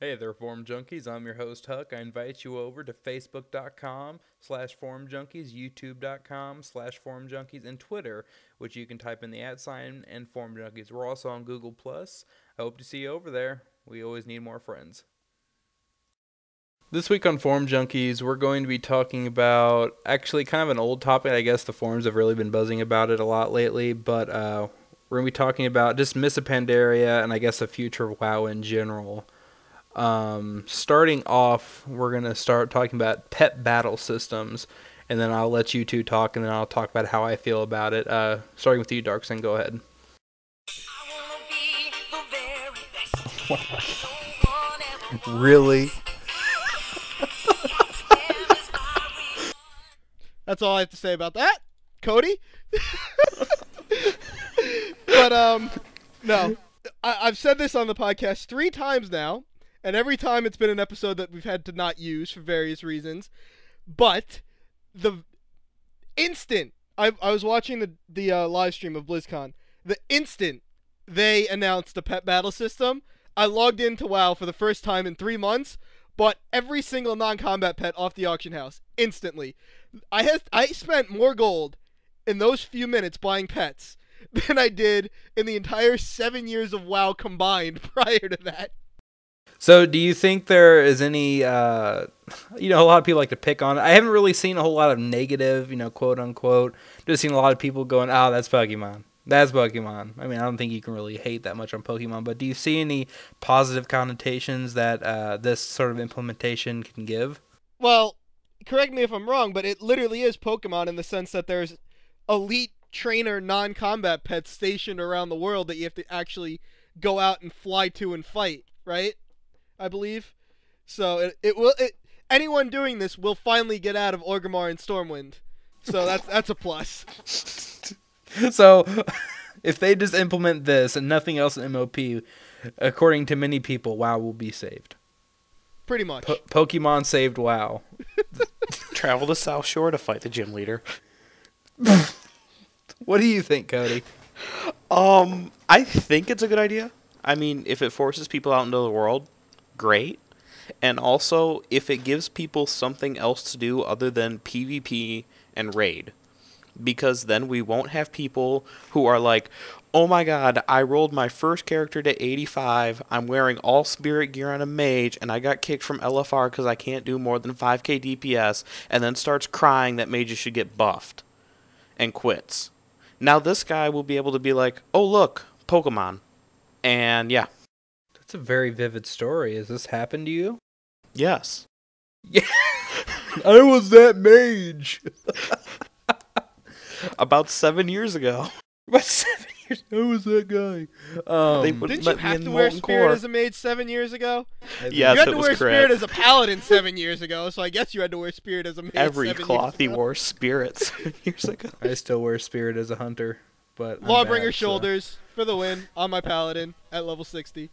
Hey there, Form Junkies. I'm your host, Huck. I invite you over to Facebook.com/ForumJunkies, YouTube.com/ForumJunkies, and Twitter, which you can type in the @ and Forum Junkies. We're also on Google+. I hope to see you over there. We always need more friends. This week on Forum Junkies, we're going to be talking about actually kind of an old topic. I guess the forums have really been buzzing about it a lot lately, but we're going to be talking about just Mists of Pandaria and I guess the future of WoW in general. Starting off, we're going to start talking about pet battle systems, and then I'll let you two talk, and then I'll talk about how I feel about it. Starting with you, Darksend, go ahead. Really? That's all I have to say about that. Cody? But, no. I've said this on the podcast 3 times now, and every time it's been an episode that we've had to not use for various reasons. But the instant I was watching the live stream of BlizzCon, the instant they announced the pet battle system, I logged into WoW for the first time in 3 months, bought every single non-combat pet off the auction house instantly. I spent more gold in those few minutes buying pets than I did in the entire 7 years of WoW combined prior to that. So do you think there is any, a lot of people like to pick on it. I haven't really seen a whole lot of negative, quote unquote. Just seen a lot of people going, oh, that's Pokemon. That's Pokemon. I mean, I don't think you can really hate that much on Pokemon, but do you see any positive connotations that this sort of implementation can give? Well, correct me if I'm wrong, but it literally is Pokemon in the sense that there's elite trainer non-combat pets stationed around the world that you have to actually go out and fly to and fight, right? I believe. So anyone doing this will finally get out of Orgrimmar and Stormwind. So that's a plus. So if they just implement this and nothing else in MOP, according to many people, WoW will be saved. Pretty much. Pokemon saved WoW. Travel to South Shore to fight the gym leader. What do you think, Cody? I think it's a good idea. I mean, if it forces people out into the world, great. And also, if it gives people something else to do other than PvP and raid. Because then we won't have people who are like, oh my god, I rolled my first character to 85, I'm wearing all spirit gear on a mage, and I got kicked from LFR because I can't do more than 5k DPS, and then starts crying that mages should get buffed. And quits. Now this guy will be able to be like, oh look, Pokemon. And yeah. That's a very vivid story. Has this happened to you? Yes. Yeah. I was that mage. About 7 years ago. About 7 years. I was that guy. Didn't you have to wear Spirit as a mage 7 years ago? Yes, you had to wear correct. Spirit as a paladin 7 years ago, so I guess you had to wear Spirit as a mage. Every 7 cloth he years ago. wore Spirit 7 years ago. I still wear Spirit as a hunter, but I'm Lawbringer bad, shoulders for the win on my paladin at level 60.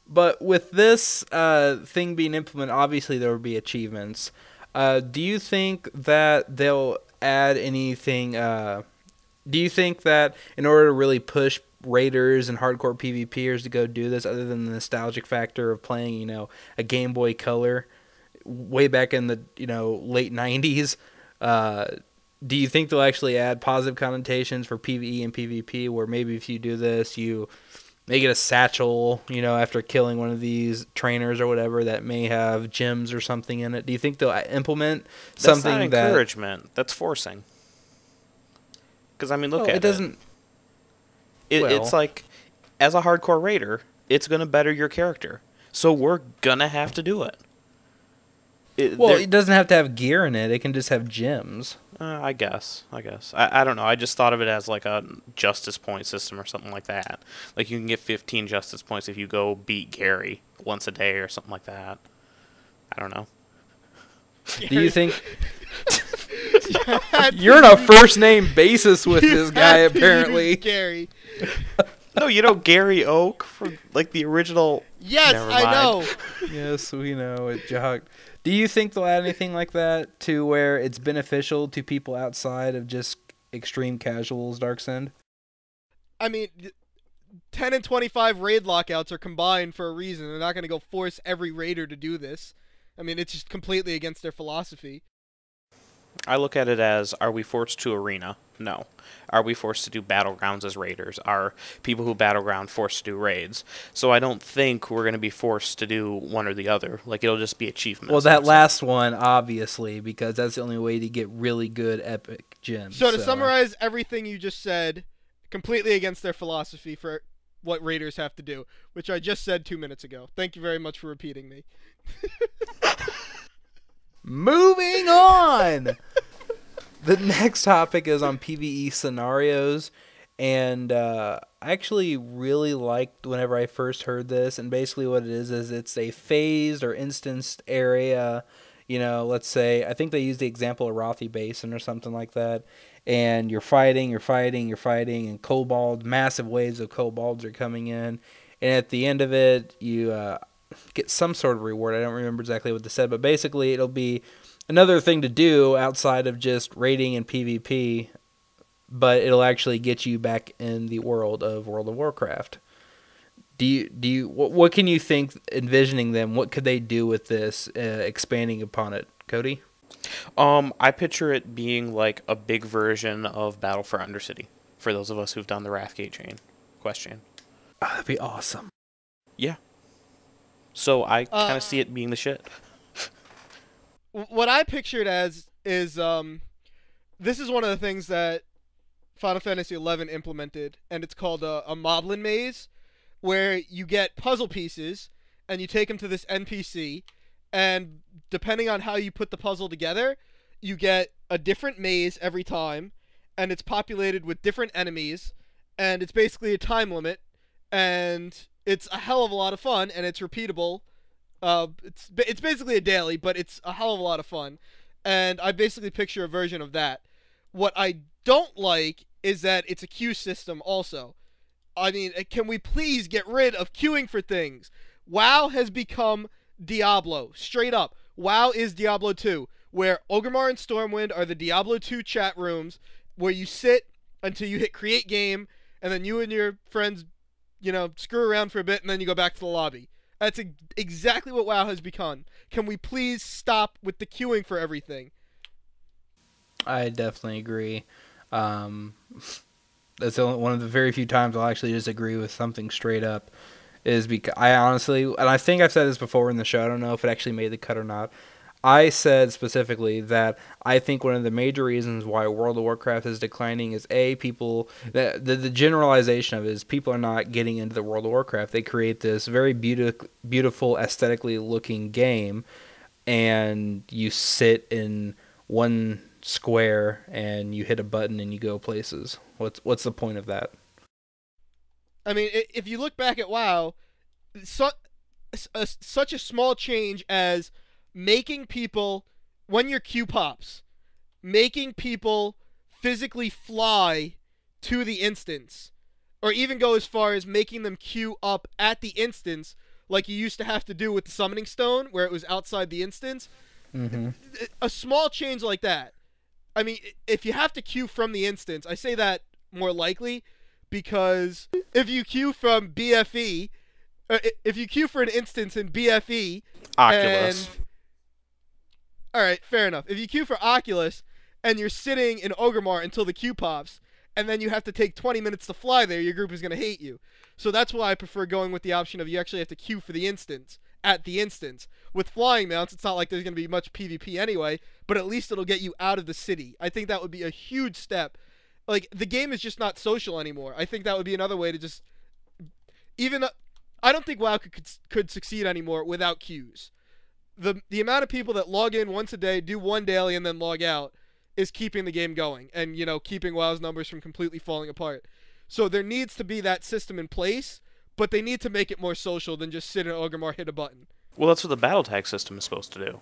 But with this thing being implemented, obviously there will be achievements. Do you think that they'll add anything? Do you think that in order to really push raiders and hardcore PvPers to go do this, other than the nostalgic factor of playing, a Game Boy Color way back in the late 90s, do you think they'll actually add positive connotations for PvE and PvP, where maybe if you do this, you may get a satchel, after killing one of these trainers or whatever that may have gems or something in it? Do you think they'll implement something That's not encouragement. That's forcing. Because, I mean, look at it. It doesn't... It's like, as a hardcore raider, it's going to better your character. So we're going to have to do it. It doesn't have to have gear in it. It can just have gems. I guess. I don't know. I just thought of it as like a justice point system or something like that. Like you can get 15 justice points if you go beat Gary once a day or something like that. I don't know. Do you think... You're on a first-name basis with this guy, apparently. Gary. No, Gary Oak from like the original... Yes, I know. Yes, we know it, Jock. Do you think they'll add anything like that to where it's beneficial to people outside of just extreme casuals, Darksend? I mean, 10 and 25 raid lockouts are combined for a reason. They're not going to go force every raider to do this. I mean, it's just completely against their philosophy. I look at it as, are we forced to arena? No. Are we forced to do battlegrounds as raiders? Are people who battleground forced to do raids? So I don't think we're going to be forced to do one or the other. Like, it'll just be achievements. Well, that last one, obviously, because that's the only way to get really good epic gems. So to summarize everything you just said, completely against their philosophy for what raiders have to do, which I just said 2 minutes ago. Thank you very much for repeating me. Moving on! The next topic is on PvE scenarios, and I actually really liked whenever I first heard this, and basically what it is it's a phased or instanced area. You know, let's say, I think they use the example of Rothi Basin or something like that, and you're fighting, and kobolds, massive waves of kobolds are coming in, and at the end of it, you get some sort of reward. I don't remember exactly what they said, but basically it'll be another thing to do outside of just raiding and PvP, but it'll actually get you back in the world of World of Warcraft. What can you think, envisioning them, what could they do with this, expanding upon it, Cody? I picture it being like a big version of Battle for Undercity, for those of us who've done the Wrathgate chain. Question. Oh, that'd be awesome. Yeah. So I kind of see it being the shit. What I pictured as is this is one of the things that Final Fantasy XI implemented, and it's called a Moblin Maze, where you get puzzle pieces and you take them to this NPC, and depending on how you put the puzzle together, you get a different maze every time, and it's populated with different enemies, and it's basically a time limit, and it's a hell of a lot of fun, and it's repeatable. It's basically a daily, but it's a hell of a lot of fun, and I basically picture a version of that. What I don't like is that it's a queue system also. I mean, can we please get rid of queuing for things? WoW has become Diablo, straight up. WoW is Diablo 2, where Orgrimmar and Stormwind are the Diablo 2 chat rooms, where you sit until you hit create game, and then you and your friends, screw around for a bit, and then you go back to the lobby. That's exactly what WoW has become. Can we please stop with the queuing for everything? I definitely agree. That's one of the very few times I'll actually disagree with something straight up. Is because I honestly, and I think I've said this before in the show, I don't know if it actually made the cut or not. I said specifically that I think one of the major reasons why World of Warcraft is declining is people, the generalization of it is people are not getting into the World of Warcraft. They create this very beautiful, aesthetically looking game, and you sit in one square and you hit a button and you go places. What's the point of that? I mean, if you look back at WoW, such a small change as making people, when your queue pops, making people physically fly to the instance, or even go as far as making them queue up at the instance, like you used to have to do with the summoning stone, where it was outside the instance. Mm-hmm. A small change like that. I mean, if you have to queue from the instance, I say that more likely, because if you queue from BFE, if you queue for an instance in BFE, Oculus. Alright, fair enough. If you queue for Oculus, and you're sitting in Orgrimmar until the queue pops, and then you have to take 20 minutes to fly there, your group is going to hate you. So that's why I prefer going with the option of you actually have to queue for the instance, at the instance. With flying mounts, it's not like there's going to be much PvP anyway, but at least it'll get you out of the city. I think that would be a huge step. Like, the game is just not social anymore. I think that would be another way to just... I don't think WoW could succeed anymore without queues. The amount of people that log in once a day, do one daily, and then log out is keeping the game going and, keeping WoW's numbers from completely falling apart. So there needs to be that system in place, but they need to make it more social than just sit in Orgrimmar, hit a button. Well, that's what the battle tag system is supposed to do.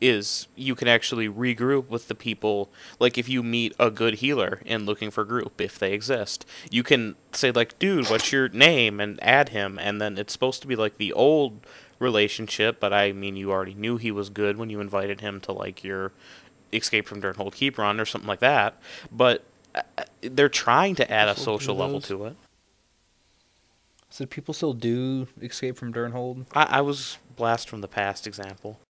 Is you can actually regroup with the people. Like, if you meet a good healer in looking for group, if they exist, you can say, like, dude, what's your name, and add him, and then it's supposed to be like the old relationship, but I mean, you already knew he was good when you invited him to, like, your Escape from Dirthold Keep run or something like that, but they're trying to add a social level to it. So do people still do Escape from Durnhold? I was Blast from the Past example.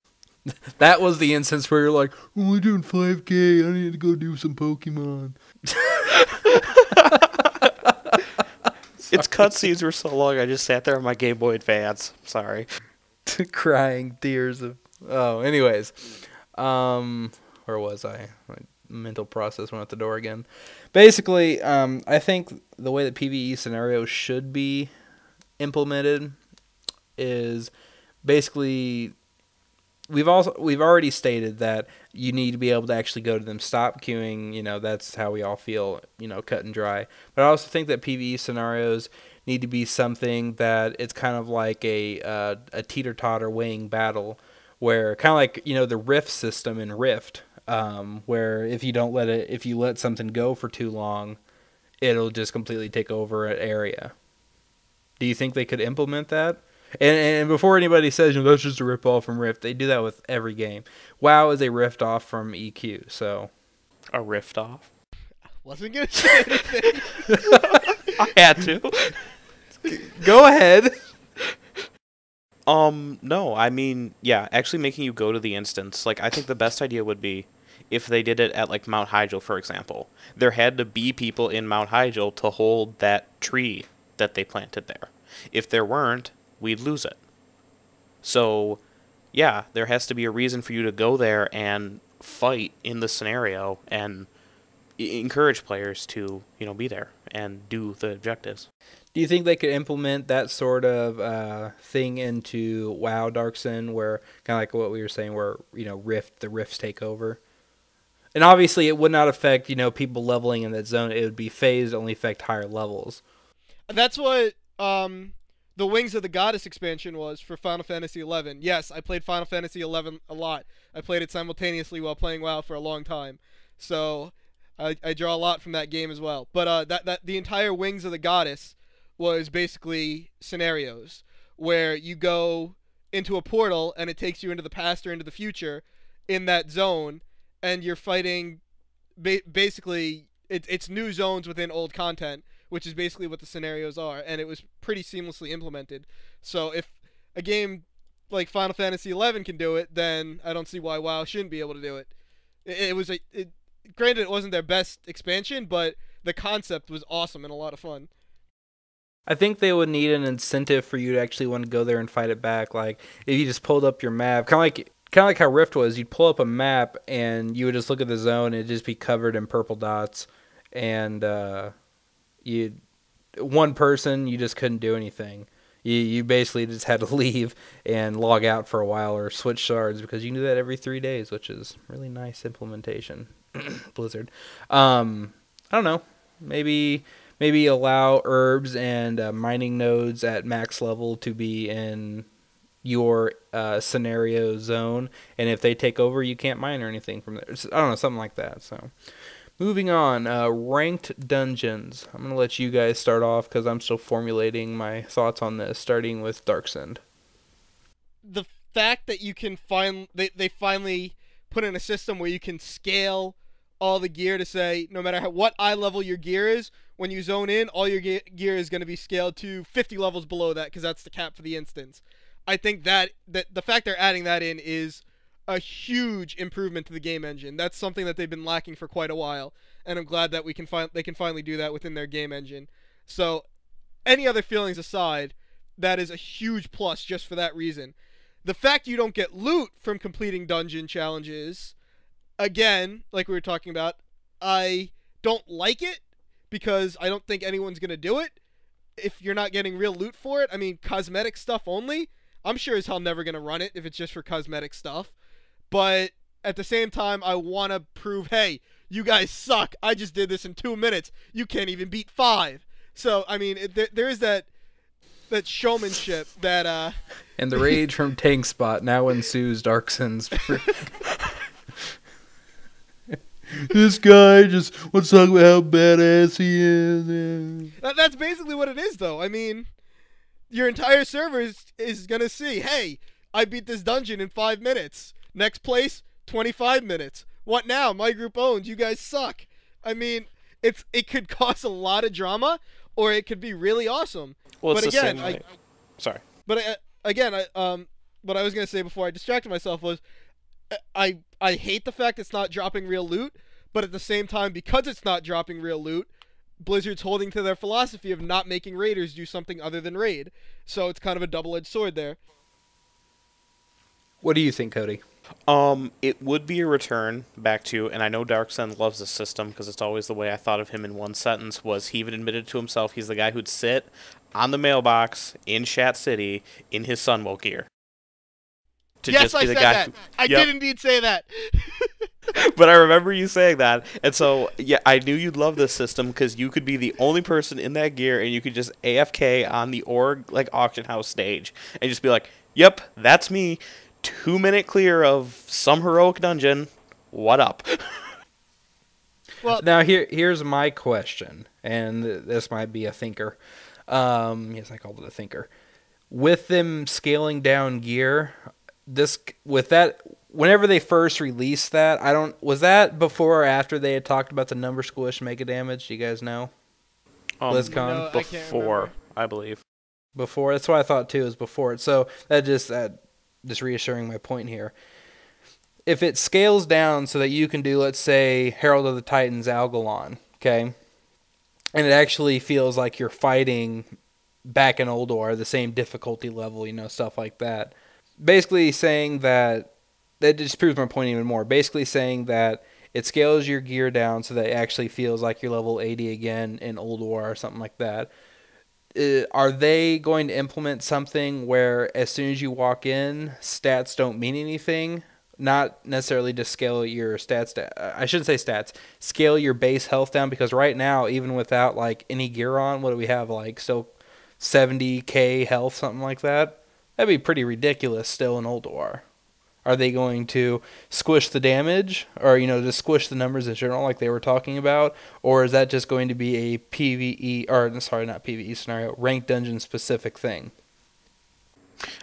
That was the instance where you're like, "Oh, we're doing 5K. I need to go do some Pokemon." Its cutscenes were so long, I just sat there on my Game Boy Advance. Sorry. Crying tears of... Oh, anyways. Where was I? My mental process went out the door again. Basically, I think the way that PvE scenarios should be implemented is basically... We've already stated that you need to be able to actually go to them, stop queuing. That's how we all feel. Cut and dry. But I also think that PvE scenarios need to be something that it's kind of like a teeter-totter weighing battle, where kind of like the Rift system in Rift, where if you let something go for too long, it'll just completely take over an area. Do you think they could implement that? And before anybody says, that's just a rip-off from Rift, they do that with every game. WoW is a rift-off from EQ, so... A rift-off? Wasn't going to say anything. I had to. Go ahead. No, I mean, yeah, actually making you go to the instance. Like, I think the best idea would be if they did it at, like, Mount Hyjal, for example. There had to be people in Mount Hyjal to hold that tree that they planted there. If there weren't, we'd lose it. So, yeah, there has to be a reason for you to go there and fight in the scenario and encourage players to, be there and do the objectives. Do you think they could implement that sort of thing into WoW Darksend, where kind of like what we were saying, where the rifts take over? And obviously, it would not affect people leveling in that zone. It would be phased, only affect higher levels. That's what the Wings of the Goddess expansion was for Final Fantasy XI. Yes, I played Final Fantasy XI a lot. I played it simultaneously while playing WoW for a long time, so I draw a lot from that game as well. But that the entire Wings of the Goddess was basically scenarios where you go into a portal and it takes you into the past or into the future in that zone, and you're fighting. Basically, it's new zones within old content, which is basically what the scenarios are, and it was pretty seamlessly implemented. So if a game like Final Fantasy XI can do it, then I don't see why WoW shouldn't be able to do it. Granted, it wasn't their best expansion, but the concept was awesome and a lot of fun. I think they would need an incentive for you to actually want to go there and fight it back. Like, if you just pulled up your map, kind of like how Rift was, you'd pull up a map and you would just look at the zone and it'd just be covered in purple dots, and one person, you just couldn't do anything. You basically just had to leave and log out for a while or switch shards, because you can do that every 3 days, which is really nice implementation. Blizzard. I don't know. Maybe allow herbs and mining nodes at max level to be in your scenario zone, and if they take over, you can't mine or anything from there. I don't know, something like that. So, moving on, ranked dungeons. I'm gonna let you guys start off because I'm still formulating my thoughts on this. Starting with Darksend. The fact that you can they finally put in a system where you can scale all the gear to say no matter what eye level your gear is, when you zone in, all your gear is going to be scaled to 50 levels below that, because that's the cap for the instance. I think that the fact they're adding that in is a huge improvement to the game engine. That's something that they've been lacking for quite a while, and I'm glad that they can finally do that within their game engine. So, any other feelings aside, that is a huge plus just for that reason. The fact you don't get loot from completing dungeon challenges, again, like we were talking about, I don't like it, because I don't think anyone's going to do it if you're not getting real loot for it. I mean, cosmetic stuff only. I'm sure as hell never going to run it if it's just for cosmetic stuff. But at the same time, I want to prove, hey, you guys suck. I just did this in 2 minutes. You can't even beat 5. So, I mean, there is that showmanship that... And the rage from Tank Spot now ensues Darksend's... This guy just wants to talk about how badass he is. That's basically what it is, though. I mean, your entire server is going to see, hey, I beat this dungeon in 5 minutes. Next place, 25 minutes. What now? My group owns. You guys suck. I mean, it could cause a lot of drama, or it could be really awesome. Well, but it's again, the same way. Sorry. But what I was gonna say before I distracted myself was, I hate the fact it's not dropping real loot, but at the same time, because it's not dropping real loot, Blizzard's holding to their philosophy of not making raiders do something other than raid. So it's kind of a double-edged sword there. What do you think, Cody? It would be a return back to, and I know Darksend loves this system because it's always the way I thought of him in one sentence, was he even admitted to himself he's the guy who'd sit on the mailbox in Shat City in his Sunwell gear. Yes, I said that. I did indeed say that. But I remember you saying that, and so, yeah, I knew you'd love this system because you could be the only person in that gear, and you could just AFK on the auction house stage, and just be like, yep, that's me, 2-minute clear of some heroic dungeon, what up? Well, now here's my question, and this might be a thinker. Yes, I called it a thinker. With them scaling down gear, whenever they first released that, was that before or after they had talked about the number squish mega damage? Do you guys know? BlizzCon? No, Before, I believe. Before, that's what I thought too, is before it. So that just reassuring my point here. If it scales down so that you can do, let's say, Herald of the Titans Algalon, okay, and it actually feels like you're fighting back in Oldor, the same difficulty level, stuff like that. Basically saying that just proves my point even more. Basically saying that it scales your gear down so that it actually feels like you're level 80 again in Old War or something like that. Are they going to implement something where as soon as you walk in, stats don't mean anything? Not necessarily just scale your stats down. I shouldn't say stats. Scale your base health down, because right now, even without like any gear on, what do we have? Like still 70k health, something like that? That'd be pretty ridiculous still in Old War. Are they going to squish the damage, or just squish the numbers in general like they were talking about, or is that just going to be a PvE, or sorry, not PvE scenario, ranked dungeon specific thing?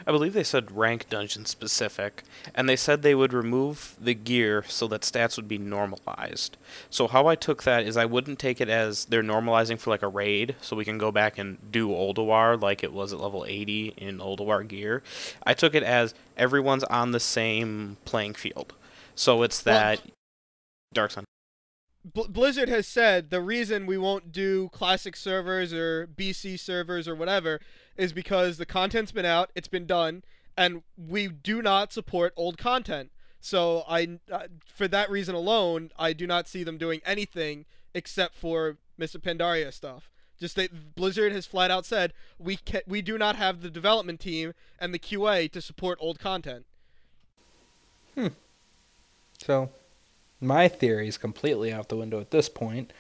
I believe they said rank dungeon specific, and they said they would remove the gear so that stats would be normalized. So how I took that is I wouldn't take it as they're normalizing for like a raid, so we can go back and do Ulduar like it was at level 80 in Ulduar gear. I took it as everyone's on the same playing field. So it's that... Darksend. Blizzard has said the reason we won't do classic servers or BC servers or whatever is because the content's been out, it's been done, and we do not support old content. So for that reason alone, I do not see them doing anything except for Mr. Pandaria stuff. Just that Blizzard has flat out said we do not have the development team and the QA to support old content. So my theory is completely out the window at this point.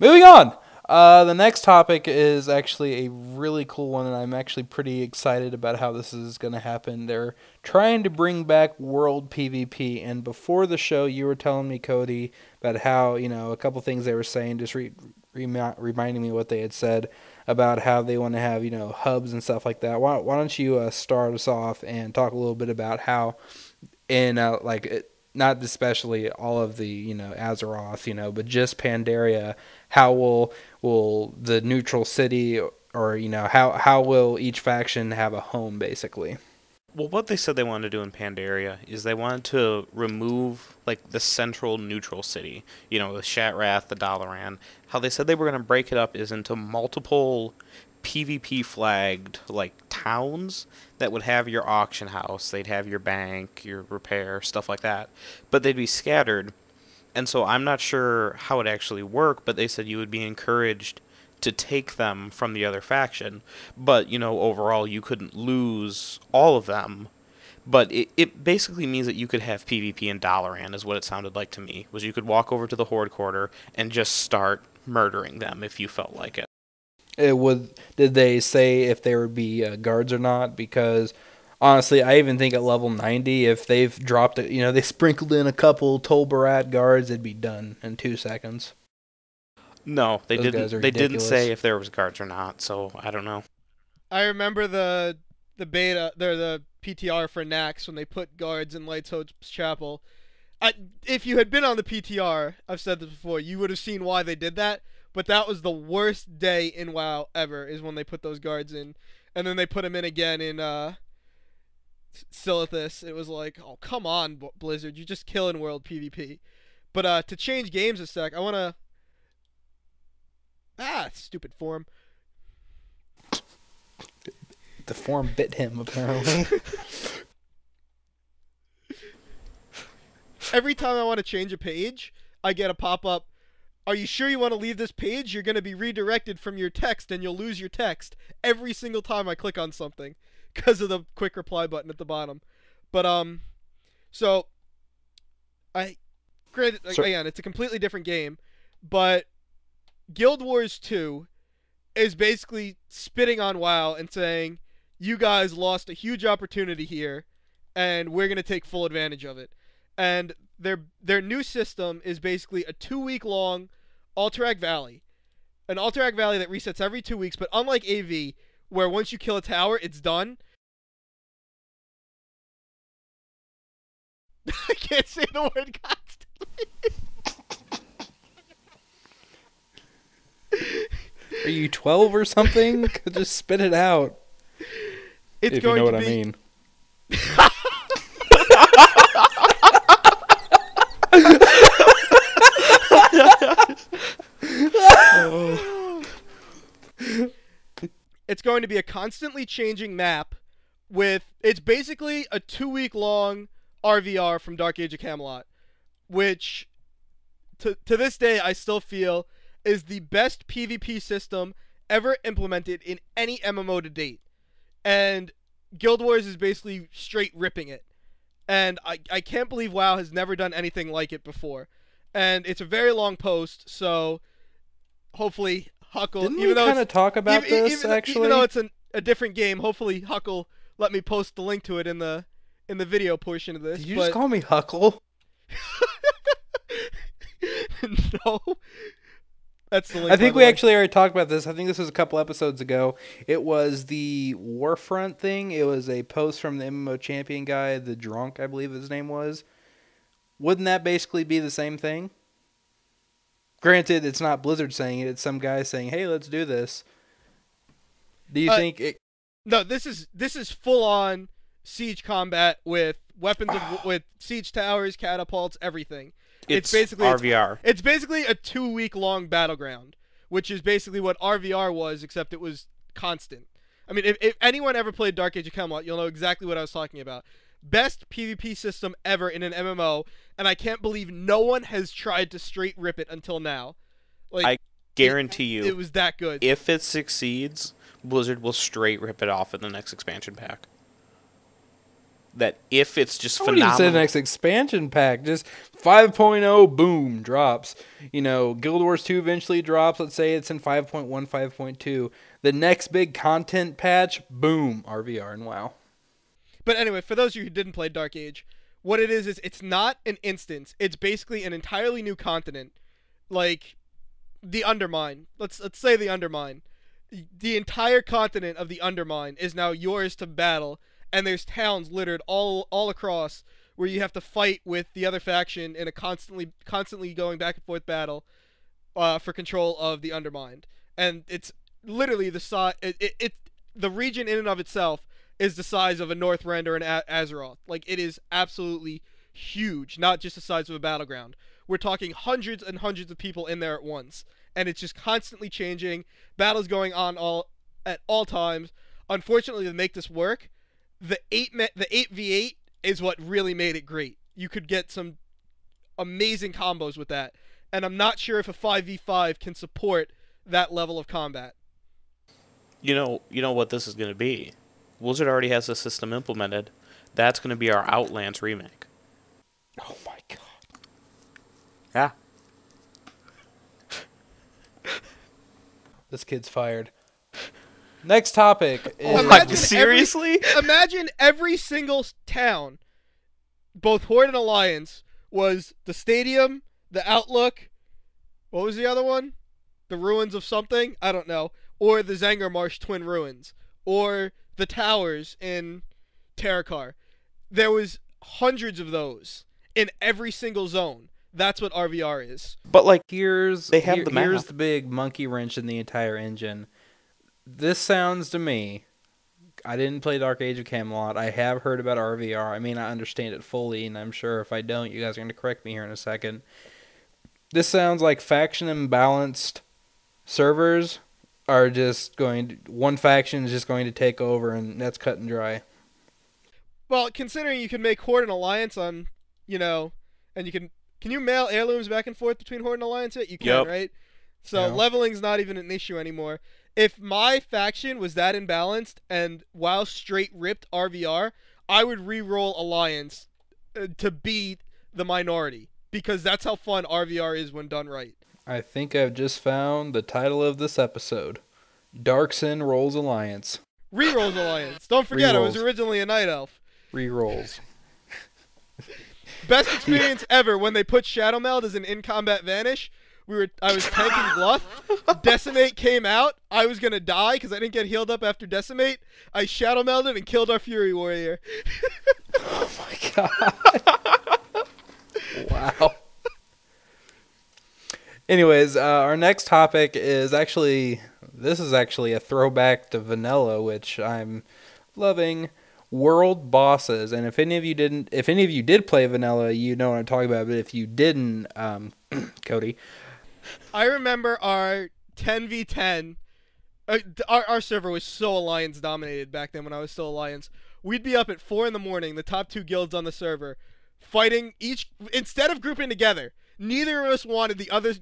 Moving on. The next topic is actually a really cool one, and I'm actually pretty excited about how this is going to happen. They're trying to bring back World PvP, and before the show, you were telling me, Cody, about how, a couple things they were saying, just reminding me what they had said about how they want to have, hubs and stuff like that. Why don't you start us off and talk a little bit about how, not especially all of the, Azeroth, but just Pandaria, how will the neutral city, or, how will each faction have a home, basically? Well, what they said they wanted to do in Pandaria is they wanted to remove, the central neutral city, the Shattrath, the Dalaran. How they said they were going to break it up is into multiple PvP flagged, towns that would have your auction house, they'd have your bank, your repair, stuff like that, but they'd be scattered. And so I'm not sure how it actually worked, but they said you would be encouraged to take them from the other faction, but, overall you couldn't lose all of them. But it basically means that you could have PvP in Dalaran, is what it sounded like to me, was you could walk over to the Horde Quarter and just start murdering them if you felt like it. Did they say if there would be guards or not? Because honestly, I even think at level 90, if they've dropped it, they sprinkled in a couple Tol Barat guards, it'd be done in 2 seconds. No, they didn't. They didn't say if there was guards or not, so I don't know. I remember the beta, the PTR for Nax when they put guards in Lights Hope's Chapel. If you had been on the PTR, I've said this before, you would have seen why they did that. but that was the worst day in WoW ever, is when they put those guards in. And then they put them in again in Silithus. It was like, oh, come on, Blizzard. You're just killing world PvP. But to change games a sec, I want to... stupid form. The form bit him, apparently. Every time I want to change a page, I get a pop-up. Are you sure you want to leave this page? You're going to be redirected from your text, and you'll lose your text every single time I click on something because of the quick reply button at the bottom. But, so, granted, again, it's a completely different game, but Guild Wars 2 is basically spitting on WoW and saying, you guys lost a huge opportunity here, and we're going to take full advantage of it. And their new system is basically a 2-week-long Alterac Valley. An Alterac Valley that resets every 2 weeks, but unlike AV, where once you kill a tower, it's done. I can't say the word constantly. Are you 12 or something? Just spit it out. It's if going you know what to I be... mean. It's going to be a constantly changing map with... It's basically a 2-week-long RVR from Dark Age of Camelot, which, to this day, I still feel is the best PvP system ever implemented in any MMO to date. And Guild Wars is basically straight ripping it. And I can't believe WoW has never done anything like it before. And it's a very long post, so hopefully Huckle... Didn't we kind of talk about this, actually? Even though it's a different game, hopefully Huckle let me post the link to it in the video portion of this. Did you just call me Huckle? No. That's the link. I think we actually already talked about this. I think this was a couple episodes ago. It was the Warfront thing. It was a post from the MMO champion guy, the Drunk, I believe his name was. Wouldn't that basically be the same thing? Granted, it's not Blizzard saying it. It's some guy saying, hey, let's do this. Do you think it... No, this is full-on siege combat with weapons, with siege towers, catapults, everything. It's basically RVR. It's basically a 2-week-long battleground, which is basically what RVR was, except it was constant. I mean, if anyone ever played Dark Age of Camelot, you'll know exactly what I was talking about. Best PvP system ever in an MMO, and I can't believe no one has tried to straight rip it until now. Like, I guarantee you, it was that good. If it succeeds, Blizzard will straight rip it off in the next expansion pack. That if it's just phenomenal. I wouldn't even say the next expansion pack. Just 5.0, boom, drops. You know, Guild Wars 2 eventually drops. Let's say it's in 5.1, 5.2. The next big content patch, boom, RVR and WoW. But anyway, for those of you who didn't play Dark Age, what it is it's not an instance. It's basically an entirely new continent. Like, the Undermine. Let's say the Undermine. The entire continent of the Undermine is now yours to battle. And there's towns littered all across where you have to fight with the other faction in a constantly going back and forth battle for control of the Undermined. And it's literally the size. The region in and of itself is the size of a Northrend or an Azeroth. Like, it is absolutely huge, not just the size of a battleground. We're talking hundreds and hundreds of people in there at once, and it's just constantly changing. Battles going on at all times. Unfortunately, to make this work, the 8v8 is what really made it great. You could get some amazing combos with that, and I'm not sure if a 5v5 can support that level of combat. You know what this is going to be. Blizzard already has a system implemented. That's going to be our Outlands remake. Oh my god. Yeah. This kid's fired. Next topic is... Seriously? Imagine every single town, both Horde and Alliance, was the Stadium, the Outlook, what was the other one? The Ruins of something? I don't know. Or the Zangarmarsh Twin Ruins. Or the Towers in Terrakar. There was hundreds of those in every single zone. That's what RVR is. But like, Here's they have the map. here's the big monkey wrench in the entire engine. This sounds to me, I didn't play Dark Age of Camelot. I have heard about RVR. I may not understand it fully, and I'm sure if I don't, you guys are going to correct me here in a second. This sounds like faction imbalanced servers are just one faction is just going to take over, and that's cut and dry. Well, considering you can make Horde and Alliance on, and you can you mail heirlooms back and forth between Horde and Alliance? You can, Yep. right? So Yeah. leveling's not even an issue anymore. If my faction was that imbalanced and WoW straight ripped RVR, I would re-roll Alliance to beat the minority, because that's how fun RVR is when done right. I think I've just found the title of this episode. Darksend Rolls Alliance. Re-rolls Alliance. Don't forget, I was Re-rolls. originally a Night Elf. Re-rolls. Best experience ever when they put Shadow Meld as an in-combat vanish. I was tanking Gluth. Decimate came out. I was gonna die because I didn't get healed up after Decimate. I Shadow Melded and killed our Fury Warrior. Oh my god. Wow. Anyways, our next topic is this is actually a throwback to vanilla, which I'm loving. World bosses, and if any of you did play vanilla, you know what I'm talking about. But if you didn't, Cody, I remember our 10v10. Our server was so Alliance dominated back then when I was still Alliance. We'd be up at 4 in the morning, the top 2 guilds on the server, fighting instead of grouping together. Neither of us wanted the other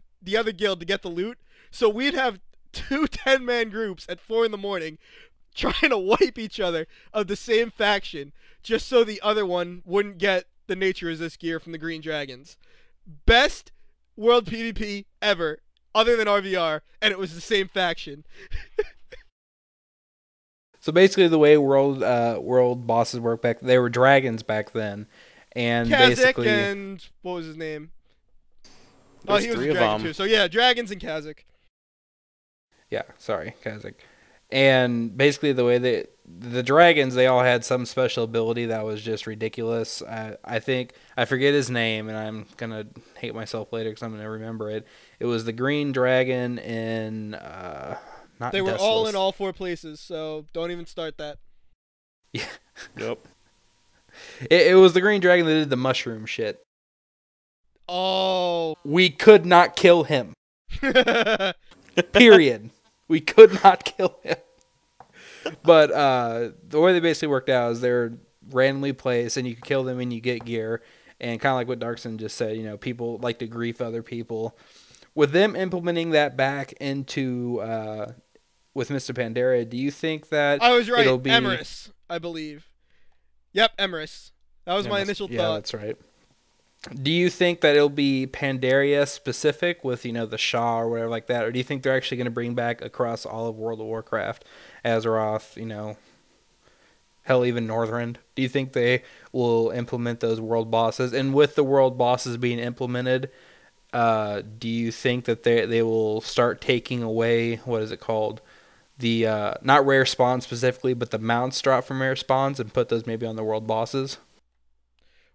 guild to get the loot, so we'd have 2 10-man groups at 4 in the morning trying to wipe each other of the same faction just so the other one wouldn't get the nature resist gear from the Green Dragons. Best world PvP ever, other than RVR, and it was the same faction. so basically the way world bosses work they were dragons back then, and Kazakh basically and what was his name? There's He was a 3 of dragon them. too. So yeah, dragons and Kazakh. yeah, sorry, Kazakh. And basically the way the dragons, they all had some special ability that was just ridiculous. I think, I forget his name, and I'm going to hate myself later because I'm going to remember it. It was the green dragon in, not They were Deathless. all in all 4 places, so don't even start that. Yeah. Yep. It was the green dragon that did the mushroom shit. Oh. We could not kill him. Period. We could not kill him. But the way they basically worked out is they're randomly placed, and you can kill them and you get gear. And kind of like what Darksend just said, people like to grief other people. With them implementing that back into with Mr. Pandaria, do you think that I was right. it'll be Emerus, I believe. Yep, Emerus. That was my initial yeah, thought. that's right. Do you think that it'll be Pandaria specific with, the Shah or whatever like that? Or do you think they're actually going to bring back across all of World of Warcraft, Azeroth, hell, even Northrend? Do you think they will implement those world bosses? And with the world bosses being implemented, do you think that they will start taking away, what is it called? The, not rare spawns specifically, but the mounts drop from rare spawns and put those maybe on the world bosses?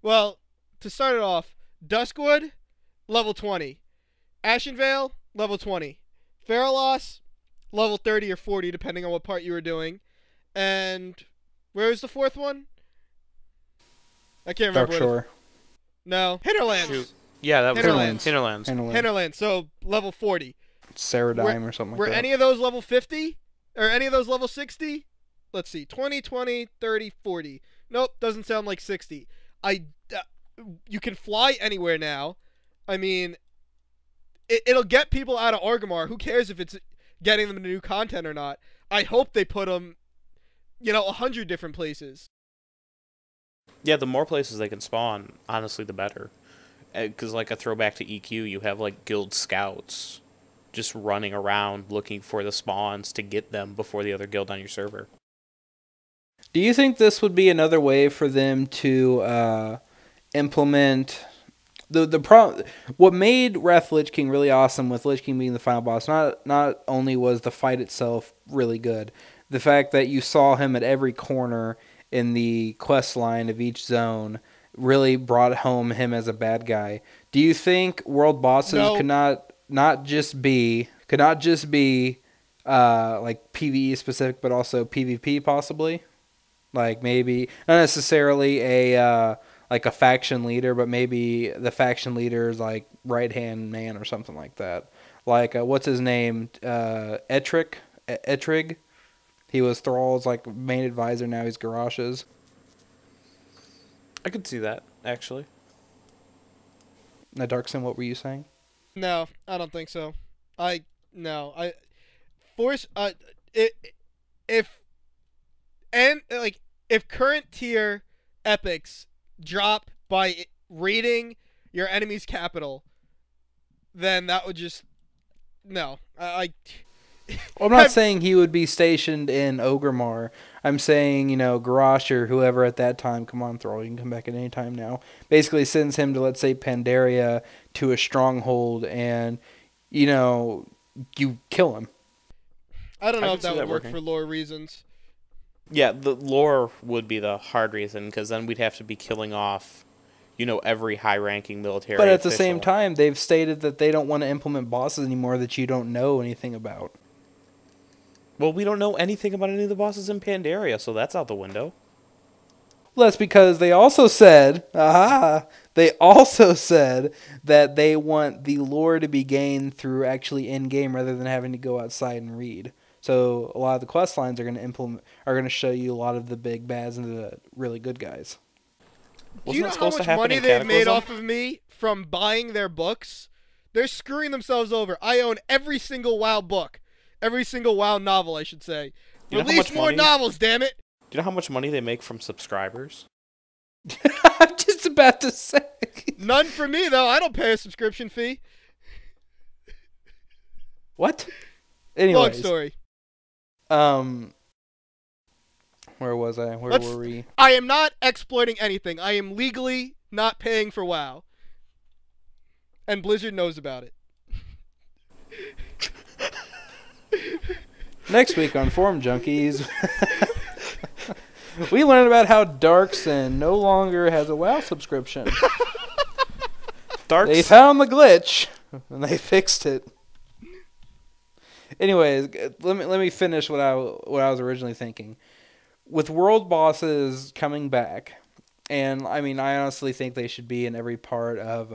Well, to start it off, Duskwood, level 20. Ashenvale, level 20. Faralos, level 30 or 40, depending on what part you were doing. And where's the 4th one? I can't remember. Darkshore. No, Hinterlands. Shoot. Yeah, that was Hinterlands. Hinterlands. Hinterlands, so level 40. Saradigm or something like Were that. any of those level 50? Or any of those level 60? Let's see. 20, 20, 30, 40. Nope, doesn't sound like 60. You can fly anywhere now. I mean, it'll get people out of Orgrimmar. Who cares if it's getting them new content or not? I hope they put them, 100 different places. Yeah, the more places they can spawn, honestly, the better. Because, like a throwback to EQ, you have, guild scouts just running around looking for the spawns to get them before the other guild on your server. Do you think this would be another way for them to implement the problem? What made Wrath Lich King really awesome, with Lich King being the final boss, not only was the fight itself really good, the fact that you saw him at every corner in the quest line of each zone, really brought home him as a bad guy. Do you think world bosses No. could not just be like PvE specific, but also PvP possibly? Like maybe not necessarily like a faction leader, but maybe the faction leader's like right hand man or something like that. Like what's his name? Etrig. He was Thrall's like main advisor. Now he's Garrosh's. I could see that, actually. Now, Darkson, what were you saying? No, I don't think so. No. Force it if and like if current tier epics drop by raiding your enemy's capital, then that would just no. Well, I'm not saying he would be stationed in Ogremar. I'm saying, Garrosh or whoever at that time, come on, Thrall, you can come back at any time now, basically sends him to, let's say, Pandaria to a stronghold and, you kill him. I don't know I if could see that would that work working. for lore reasons. Yeah, the lore would be the hard reason, because then we'd have to be killing off, every high-ranking military But at the official. same time, they've stated that they don't want to implement bosses anymore that you don't know anything about. Well, we don't know anything about any of the bosses in Pandaria, so that's out the window. Well, that's because they also said, that they want the lore to be gained through actually in-game rather than having to go outside and read. So a lot of the quest lines are going to show you a lot of the big bads and the really good guys. Do you know Wasn't that how supposed to much happen money in they've made Cataclysm? off of me from buying their books? They're screwing themselves over. I own every single WoW book. Every single WoW novel, I should say. You know how Release much more money- novels, damn it! Do you know how much money they make from subscribers? I'm just about to say. None for me, though. I don't pay a subscription fee. What? Long Anyways, story. where was I? Where Let's- were we? I am not exploiting anything. I am legally not paying for WoW. And Blizzard knows about it. Next week on Forum Junkies, we learn about how Darkson no longer has a WoW subscription. They found the glitch and they fixed it. Anyways, let me finish what I was originally thinking. With world bosses coming back, and I mean, I honestly think they should be in every part of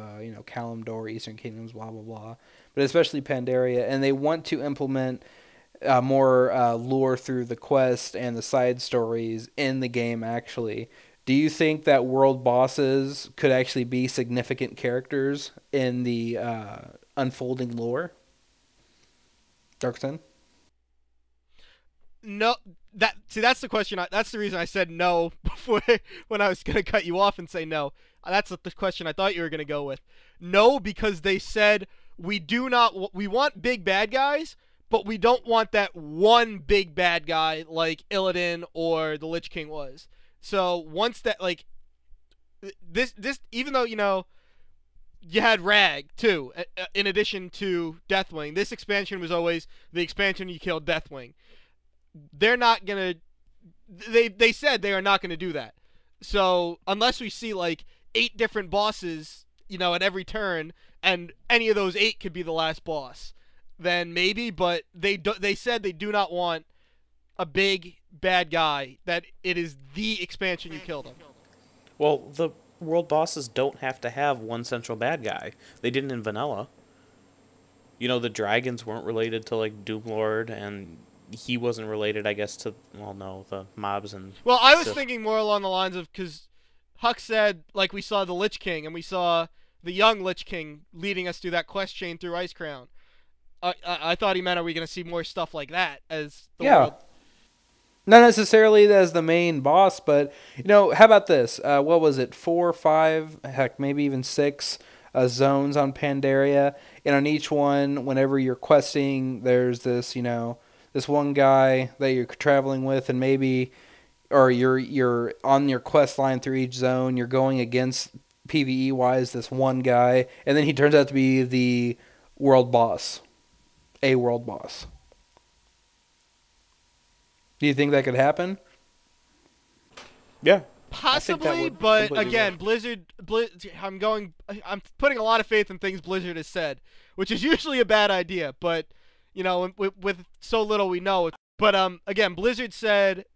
Kalimdor, Eastern Kingdoms, blah blah blah, but especially Pandaria, and they want to implement more lore through the quest and the side stories in the game. Actually, do you think that world bosses could actually be significant characters in the unfolding lore? Darkson? No, that's the question. That's the reason I said no before when I was gonna cut you off and say no. That's the question I thought you were gonna go with. No, because they said we want big bad guys, but we don't want that one big bad guy like Illidan or the Lich King was. So once that this even though you had Rag too, in addition to Deathwing, this expansion was always the expansion you killed Deathwing. They're not gonna. They said they are not gonna do that. So unless we see like 8 different bosses, at every turn, and any of those 8 could be the last boss, then maybe. But they said they do not want a big bad guy. That it is the expansion you kill them. Well, the world bosses don't have to have one central bad guy. They didn't in vanilla. The dragons weren't related to like Doomlord, and he wasn't related, I guess, to the mobs and. Well, I was Sith. thinking more along the lines of because Huck said like we saw the Lich King and we saw the young Lich King leading us through that quest chain through Ice Crown. I thought he meant, are we going to see more stuff like that as the world? Not necessarily as the main boss, but, how about this? What was it, 4 or 5, heck, maybe even 6 zones on Pandaria. And on each one, whenever you're questing, there's this, this one guy that you're traveling with, and maybe, or you're on your quest line through each zone, you're going against PvE-wise this one guy, and then he turns out to be the world boss. A world boss. Do you think that could happen? Yeah, Possibly, would but completely again, work. I'm putting a lot of faith in things Blizzard has said, which is usually a bad idea, but you know, with so little we know. But again, Blizzard said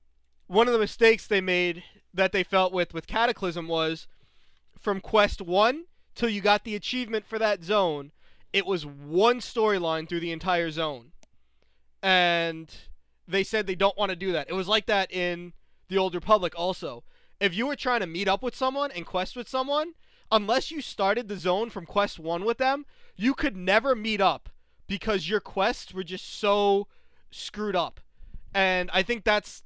one of the mistakes they made that they felt with Cataclysm was from quest 1 till you got the achievement for that zone, it was one storyline through the entire zone. And they said they don't want to do that. It was like that in the Old Republic also. If you were trying to meet up with someone and quest with someone, unless you started the zone from quest 1 with them, you could never meet up because your quests were just so screwed up. And I think that's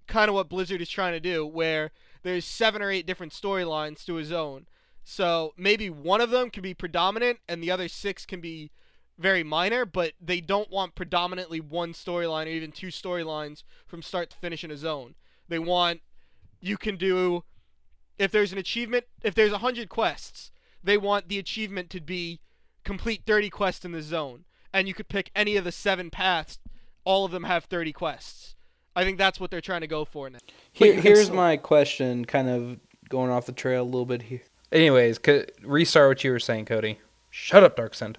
kind of what Blizzard is trying to do, where there's 7 or 8 different storylines to a zone. So maybe one of them can be predominant and the other 6 can be very minor, but they don't want predominantly one storyline or even 2 storylines from start to finish in a zone. They want, you can do, if there's an achievement, if there's 100 quests, they want the achievement to be complete 30 quests in the zone. And you could pick any of the 7 paths. All of them have 30 quests. I think that's what they're trying to go for now. Here's my question, kind of going off the trail a little bit here. Anyways, restart what you were saying, Cody. Shut up, Darksend.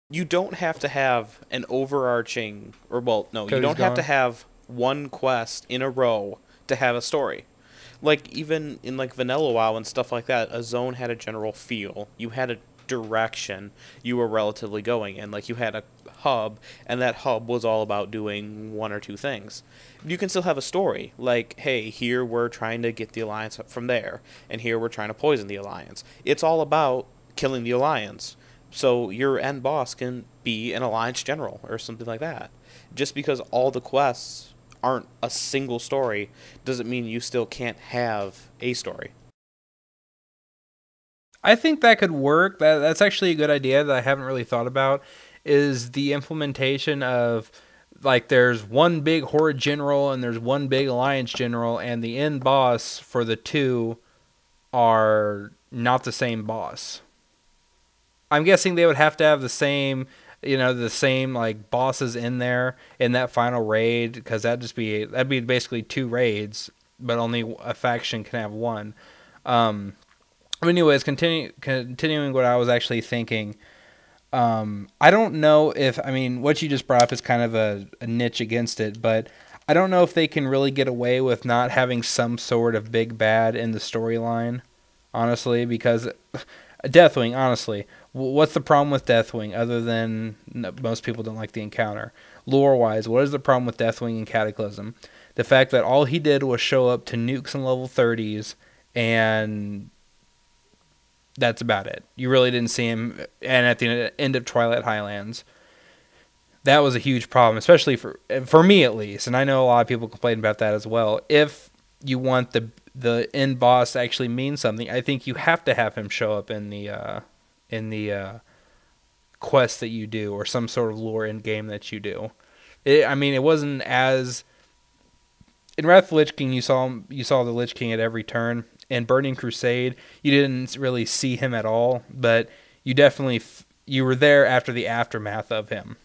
You don't have to have an overarching, or well, no, Cody's you don't have gone. to have one quest in a row to have a story. Like, even in, like, Vanilla WoW and stuff like that, a zone had a general feel. You had a direction you were relatively going in. Like, you had a hub, and that hub was all about doing 1 or 2 things. You can still have a story. Like, hey, here we're trying to get the Alliance up from there, and here we're trying to poison the Alliance. It's all about killing the Alliance. So your end boss can be an Alliance General or something like that. Just because all the quests aren't a single story doesn't mean you still can't have a story. I think that could work. That's actually a good idea that I haven't really thought about, is the implementation of, like, there's one big Horde General and there's one big Alliance General, and the end boss for the 2 are not the same boss. I'm guessing they would have to have the same, like, bosses in there in that final raid, because that'd be basically 2 raids, but only a faction can have 1. But anyways, continuing what I was actually thinking, I don't know if, what you just brought up is kind of a niche against it, but I don't know if they can really get away with not having some sort of big bad in the storyline, honestly, because Deathwing, honestly, what's the problem with Deathwing other than most people don't like the encounter? Lore-wise, what is the problem with Deathwing and Cataclysm? The fact that all he did was show up to nukes and level 30s, and that's about it. You really didn't see him. And at the end of Twilight Highlands, that was a huge problem, especially for me at least. And I know a lot of people complain about that as well. If you want the end boss to actually mean something, I think you have to have him show up in the quest that you do, or some sort of lore end game that you do. It wasn't as in Wrath of the Lich King. You saw the Lich King at every turn. In Burning Crusade, you didn't really see him at all, but you were there after the aftermath of him.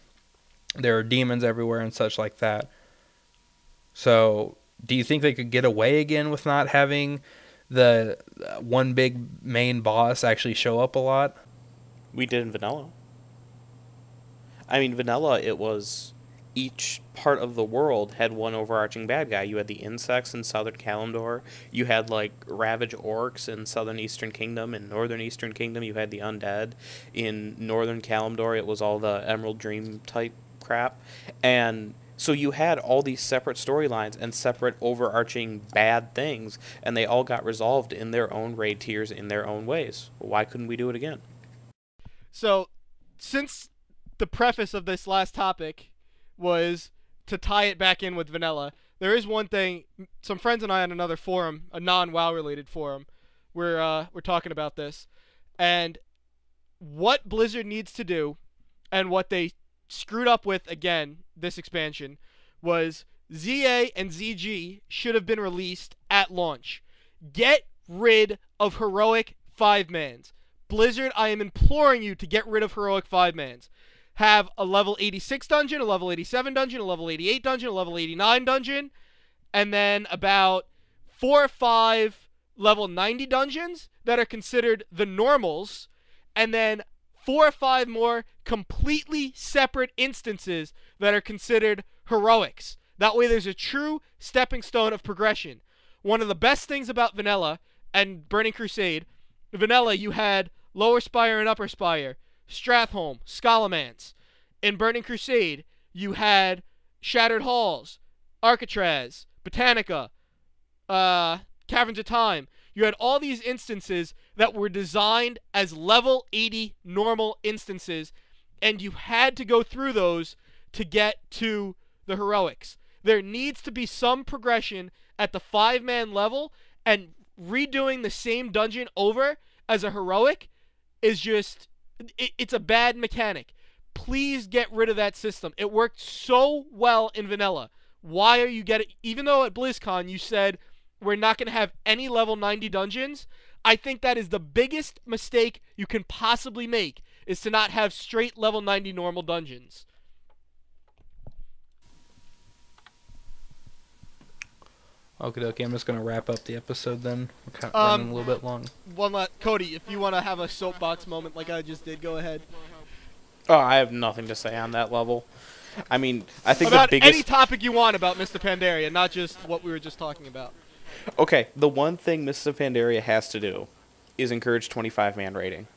There are demons everywhere and such like that. So, do you think they could get away again with not having the one big main boss actually show up a lot? We did in Vanilla. Vanilla, it was each part of the world had one overarching bad guy. You had the insects in Southern Kalimdor. You had, like, Ravage Orcs in Southern Eastern Kingdom. In Northern Eastern Kingdom, you had the Undead. In Northern Kalimdor, it was all the Emerald Dream type crap. And so you had all these separate storylines and separate overarching bad things, and they all got resolved in their own raid tiers in their own ways. Why couldn't we do it again? So, since the preface of this last topic was to tie it back in with Vanilla, there is one thing. Some friends and I on another forum, a non-WoW related forum, we're talking about this, and what Blizzard needs to do, and what they screwed up with again this expansion, was ZA and ZG should have been released at launch. Get rid of heroic 5-mans. Blizzard, I am imploring you to get rid of heroic 5-mans. Have a level 86 dungeon, a level 87 dungeon, a level 88 dungeon, a level 89 dungeon, and then about 4 or 5 level 90 dungeons that are considered the normals, and then 4 or 5 more completely separate instances that are considered heroics. That way there's a true stepping stone of progression. One of the best things about Vanilla and Burning Crusade, Vanilla, you had Lower Spire and Upper Spire, Stratholme, Scholomance. In Burning Crusade, you had Shattered Halls, Arcatraz, Botanica, Caverns of Time. You had all these instances that were designed as level 80 normal instances, and you had to go through those to get to the heroics. There needs to be some progression at the 5-man level, and redoing the same dungeon over as a heroic is just, it's a bad mechanic. Please get rid of that system. It worked so well in Vanilla. Why are you getting, even though at BlizzCon you said we're not going to have any level 90 dungeons, I think that is the biggest mistake you can possibly make, is to not have straight level 90 normal dungeons. Okay, I'm just going to wrap up the episode then. We're kind of running a little bit long. One last, Cody, if you want to have a soapbox moment like I just did, go ahead. Oh, I have nothing to say on that level. I mean, I think about the biggest... any topic you want about Mr. Pandaria, not just what we were just talking about. Okay, the one thing Mr. Pandaria has to do is encourage 25-man rating.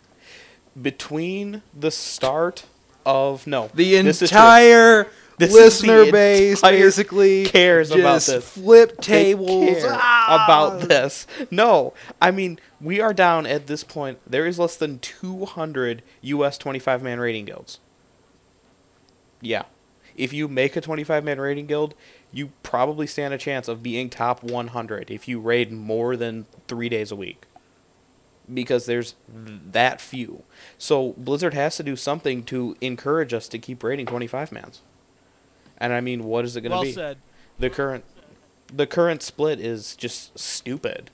Between the start of... No, the entire listener base basically cares about this. Flip tables they care about this. No, I mean, we are down at this point. There is less than 200 U.S. 25-man rating guilds. Yeah. If you make a 25-man rating guild, you probably stand a chance of being top 100 if you raid more than 3 days a week. Because there's that few. So Blizzard has to do something to encourage us to keep raiding 25-mans. And I mean, what is it going to be? Well said. The current split is just stupid.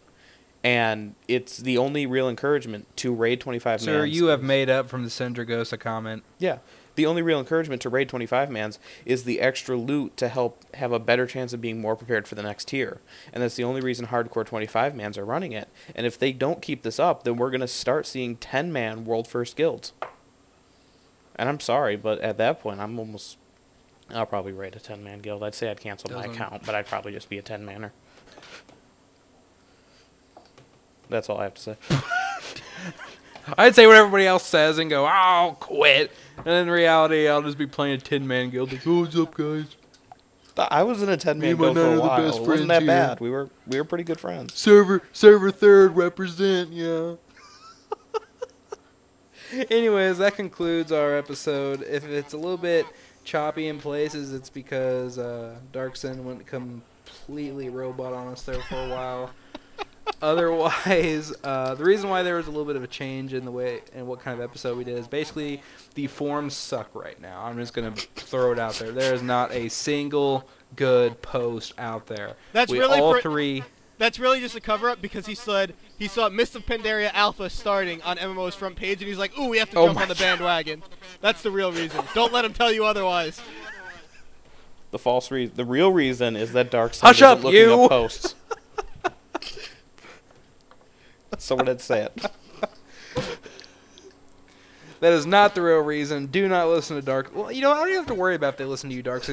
And it's the only real encouragement to raid 25-mans. Sir, you have made up from the Syndragosa comment. Yeah. The only real encouragement to raid 25-mans is the extra loot to help have a better chance of being more prepared for the next tier. And that's the only reason hardcore 25-mans are running it. And if they don't keep this up, then we're going to start seeing 10-man world first guilds. And I'm sorry, but at that point, I'll probably raid a 10-man guild. I'd say I'd cancel my account, but I'd probably just be a 10-manner. That's all I have to say. I'd say what everybody else says and go, I'll quit. And in reality, I'll just be playing a 10-man guild. Like, oh, what's up, guys? I was in a 10-man guild for a while. It wasn't that bad. We were pretty good friends. Server third, represent, yeah. Anyways, that concludes our episode. If it's a little bit choppy in places, it's because Darksend went completely robot on us there for a while. Otherwise, the reason why there was a little bit of a change in the way and what kind of episode we did is basically the forums suck right now. I'm just going to throw it out there. There is not a single good post out there. That's really just a cover-up because he said he saw Mist of Pandaria Alpha starting on MMO's front page, and he's like, ooh, we have to jump on the bandwagon. That's the real reason. Don't let him tell you otherwise. The real reason is that Darksend isn't looking up posts. Someone had said it. That is not the real reason. Do not listen to Dark. Well, you know, I don't even have to worry about if they listen to you, Darksend.